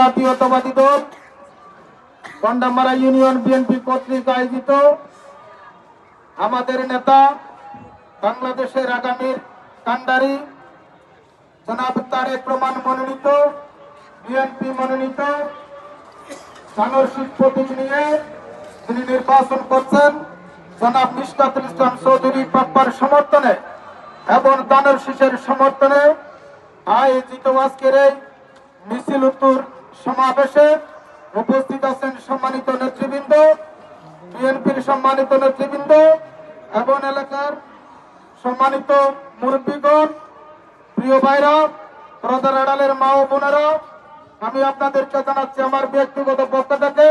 জাতীয়তাবাদী দল Gondamara union BNP কর্তৃক আয়োজিত আমাদের নেতা বাংলাদেশের আগামীর কান্ডারি জনাব তারেক রহমান মনোনীত বিএনপি মনোনীত সাংসদ প্রতীক নিয়ে তিনি নির্বাচন করছেন জনাব মিশকাতুল ইসলাম চৌধুরী পাপ্পার সমর্থনে এবং দানের শীষের সমর্থনে আয়োজিত আজকের এই মিছিল উত্তর সমাবেশে উপস্থিত আছেন সম্মানিত নেতৃবৃন্দ, বিএনপির সম্মানিত নেতৃবৃন্দ এবং এলাকার সম্মানিত মুরব্বীগণ, প্রিয় ভাইরা, ব্রাদার আড়ালের মা ও বোনেরা, আমি আপনাদেরকে জানাচ্ছি আমার ব্যক্তিগত পক্ষ থেকে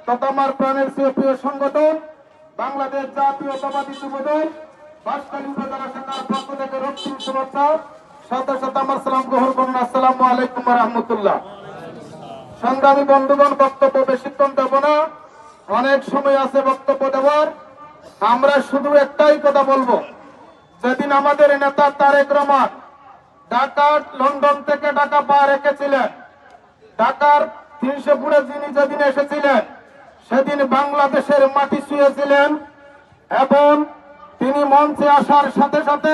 তথা আমার প্রাণের প্রিয় সংগঠন বাংলাদেশ জাতীয়তাবাদী যুবদল বাঁশখালী উপজেলা শাখার পক্ষ থেকে রক্তিম শুভেচ্ছা, সাথে সাথে আমার সালাম গ্রহণ করুন। আসসালামু আলাইকুম ওয়া রাহমাতুল্লাহ। সংগ্রামী বন্ধুগণ, বক্তব্য বেশিক্ষণ দেব না, অনেক সময় আছে বক্তব্য দেওয়ার। আমরা শুধু একটাই কথা বলবো, যেদিন আমাদের নেতা তারেক রহমান ঢাকা লন্ডন থেকে ঢাকা পা রেখেছিলেন, ঢাকার 300 ফুটে যিনি যেদিন এসেছিলেন সেদিন বাংলাদেশের মাটি ছুঁয়েছিলেন এবং তিনি মঞ্চে আসার সাথে সাথে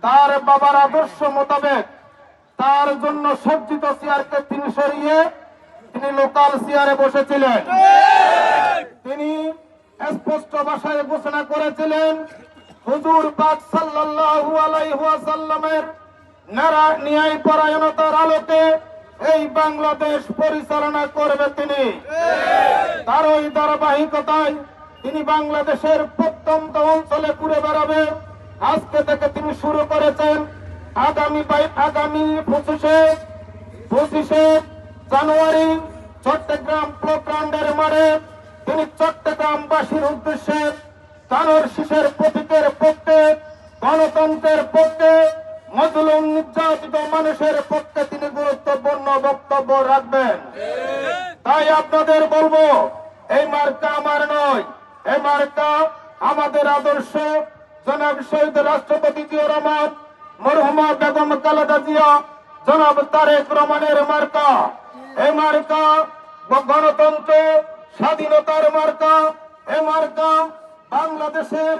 তার বাবার আদর্শ মোতাবেক তার জন্য সজ্জিত চেয়ারকে তিনি সরিয়ে তিনি লোকাল চেয়ারে বসেছিলেন। তিনি স্পষ্ট ভাষায় ঘোষণা করেছিলেন হুজুর পাক সাল্লাল্লাহু আলাইহি ওয়াসাল্লামের ন্যায় পরায়ণতার আলোকে এই বাংলাদেশ পরিচালনা করবে তিনি। তার ওই ধারাবাহিকতায় তিনি বাংলাদেশের প্রত্যন্ত অঞ্চলে ঘুরে বেড়াবে। আজকে থেকে তিনি শুরু করেছেন আগামী 25শে জানুয়ারি চট্টগ্রাম প্লেগ্রাউন্ডের মাঠে তিনি চট্টগ্রামবাসীর উদ্দেশ্যে দানের শীষের প্রতীকের পক্ষে, গণতন্ত্রের পক্ষে, মজলুম নির্যাতিত মানুষের পক্ষে তিনি গুরুত্বপূর্ণ বক্তব্য রাখবেন। তাই আপনাদের বলবো, এই মার্কা আমার নয়, এই মার্কা আমাদের আদর্শ জনাব শহীদ রাষ্ট্রপতি জিয়াউর রহমান, মরহুমা বেগম খালেদা জিয়া, জনাব তারেক রহমানের মার্কা। এই মার্কা গণতন্ত্র স্বাধীনতার মার্কা, এই মার্কা বাংলাদেশের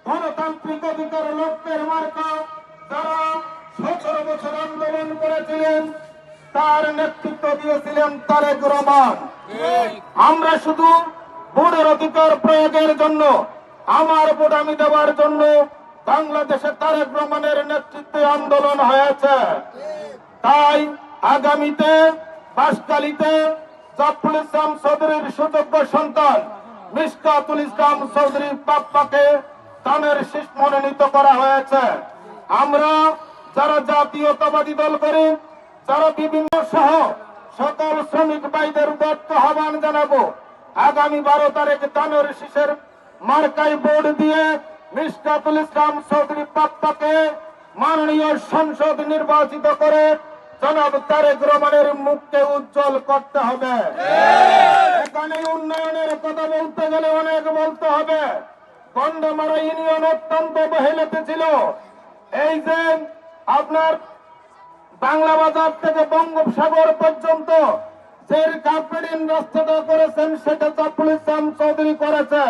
গণতান্ত্রিক অধিকার লক্ষ্যের মার্কা। যারা 17 বছর আন্দোলন করেছিলেন তার নেতৃত্ব দিয়েছিলেন তারেক রহমান। আমরা শুধু ভোটের অধিকার প্রয়োগের জন্য, আমার ভোট আমি দেওয়ার জন্য বাংলাদেশে তারেক রহমানের নেতৃত্বে আন্দোলন হয়েছে। তাই আগামীতে বাঁশখালীতে জাফরুল ইসলাম চৌধুরীর সুযোগ্য সন্তান মিশকাতুল ইসলাম চৌধুরী পাপ্পাকে দানের শীষ মনোনীত করা হয়েছে। আমরা যারা জাতীয়তাবাদী দল করি, যারা বিভিন্ন সহ সকল শ্রমিক ভাইদের উদাত্ত আহ্বান জানাবো, আগামী 12 তারিখ দানের শীষের মার্কায় ভোট দিয়ে মিশকাতুল ইসলাম চৌধুরী পাপ্পাকে মাননীয় সংসদ নির্বাচিত করে জনাব তারেক রহমানের মুখকে উজ্জ্বল করতে হবে। এখানে উন্নয়নের কথা বলতে গেলে অনেক বলতে হবে। গন্ডামারা ইউনিয়ন অত্যন্ত অবহেলিত ছিল। এই যে আপনার বাংলা বাজার থেকে বঙ্গোপসাগর পর্যন্ত যে কার্পেটিং রাস্তাটা করেছেন সেটা জাফরুল ইসলাম চৌধুরী করেছে।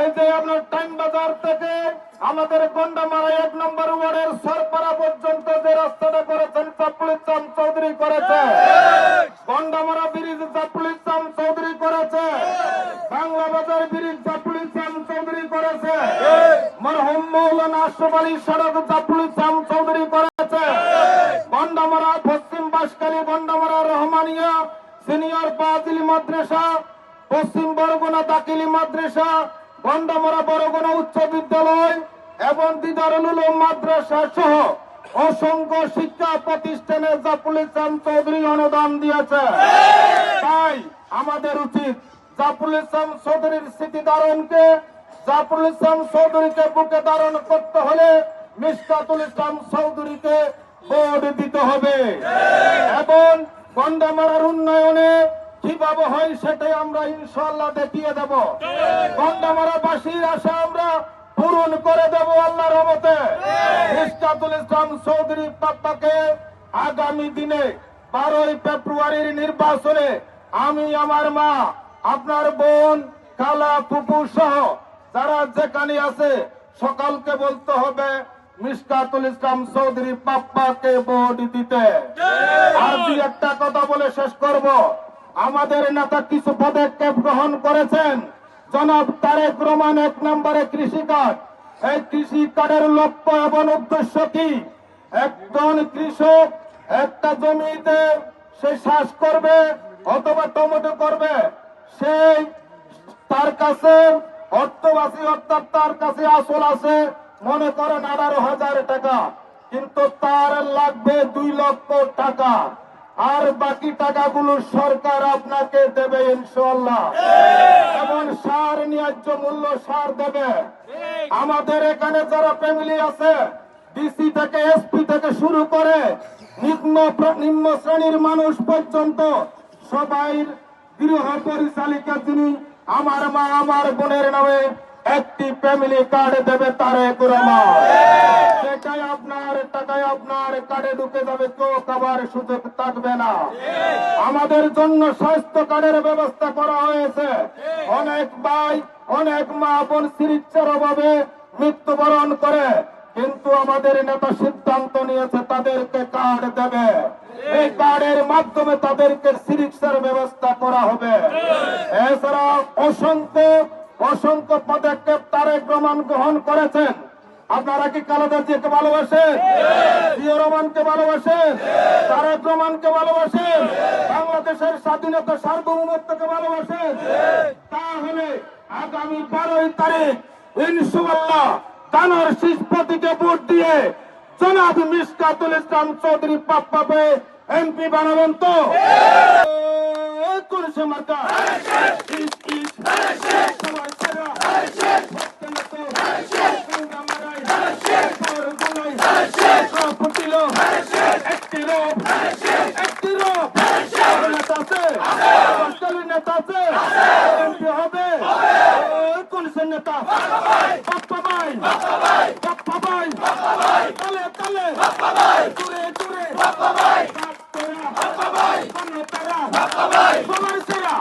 এই যে আপনার টাইম বাজার থেকে আমাদের গন্ডামারা 1 নম্বর ওয়ার্ডের সরপাড়া পর্যন্ত যে রাস্তাটা করেছেন জাফরুল ইসলাম চৌধুরী করেছে। গন্ডামারা ব্রিজ জাফরুল ইসলাম চৌধুরী করেছে। বাংলা বাজার ব্রিজ জাফরুল ইসলাম চৌধুরী করেছে। মরহুম মৌলানা আশরাফ আলী সড়ক জাফরুল ইসলাম চৌধুরী করেছে। গন্ডামারা পশ্চিম বাঁশখালী গন্ডামারা রহমানিয়া সিনিয়র ফাজিল মাদ্রাসা, পশ্চিম বরগুনা দাখিলি মাদ্রাসা, গন্ডামারা বরগুনা উচ্চ বিদ্যালয় এবং দিদারুল উলুম মাদ্রাসা সহ অসংখ্য শিক্ষা প্রতিষ্ঠানে জাফরুল ইসলাম চৌধুরী অনুদান দিয়েছে। তাই আমাদের উচিত জাফরুল ইসলাম চৌধুরীর স্মৃতি ধারণকে, জাফরুল ইসলাম চৌধুরীকে বুকে ধারণ করতে হলে মিশকাতুল ইসলাম চৌধুরীকে ভোট দিতে হবে এবং গন্ডামারার উন্নয়নে কিভাবে হয় সেটাই আমরা ইনশাআল্লাহ দেখিয়ে দেব। গন্ডামারাবাসীর আশা আমরা পূরণ করে দেব আল্লাহর রহমতে। মিশকাতুল ইসলাম চৌধুরী পাপ্পাকে আগামী দিনে 12ই ফেব্রুয়ারির নির্বাচনে আমি, আমার মা, আপনার বোন, খালা, ফুপু সহ যারা যেখানে আছে সকলকে বলতে হবে মিশকাতুল ইসলাম চৌধুরী পাপ্পাকে ভোট দিতে। আর দুই একটা কথা বলে শেষ করব। আমাদের নেতা কিছু পদক্ষেপ গ্রহণ করেছেন। জনাব তারেক রহমান 1 নম্বরে কৃষি কার্ড। এই কৃষি কার্ডের লক্ষ্য এবং উদ্দেশ্য কি? একজন কৃষক একটা জমিতে সে চাষ করবে অথবা টমেটো করবে, সেই তার কাছে অর্থবাসী, অর্থাৎ তার কাছে আসল আছে মনে করেন 18,000 টাকা, কিন্তু তার লাগবে 2 লক্ষ টাকা। আর বাকি টাকাগুলো সরকার আপনাকে দেবে ইনশাআল্লাহ, এবং সার ন্যায্য মূল্য সার দেবে। আমাদের এখানে যারা ফ্যামিলি আছে, ডিসি থেকে এসপি থেকে শুরু করে নিম্ন শ্রেণীর মানুষ পর্যন্ত সবাই গৃহ পরিচালিকা যিনি, আমার মা, আমার বোনের নামে একটি ফ্যামিলি কার্ড দেবে তারেক রহমান। সেটাই আপনার টাকায় আপনার কার্ডে ঢুকে যাবে, কেউ খাবার সুযোগ থাকবে না। আমাদের জন্য স্বাস্থ্য কার্ডের ব্যবস্থা করা হয়েছে। অনেক ভাই, অনেক মা বোন চিকিৎসার অভাবে মৃত্যুবরণ করে, কিন্তু আমাদের নেতা সিদ্ধান্ত নিয়েছে তাদেরকে কার্ড দেবে। এই কার্ডের মাধ্যমে তাদেরকে চিকিৎসার ব্যবস্থা করা হবে। এছাড়া অসংখ্য পদক্ষেপ তারেক রহমান গ্রহণ করেছেন। আপনারা কি খালেদা জিয়াকে ভালোবাসেন? জিয়া রহমানকে ভালোবাসেন? তারেক রহমানকে ভালোবাসেন? বাংলাদেশের স্বাধীনতা সার্বভৌমত্বকে ভালোবাসেন? তাহলে আগামী 12ই তারিখ ইনশাআল্লাহ কানোর শীষ প্রতীকে ভোট দিয়ে জনাব মিশকাতুল ইসলাম চৌধুরী পাপ্পাকে এমপি বানাবেন তো? কোন সে মার্কা? সবার সেরা নেতা পাপ্পা ভাই, পাপ্পা ভাই, তালে তালে, জুড়ে জুড়ে, পাপ্পা ভাই, সবার সেরা।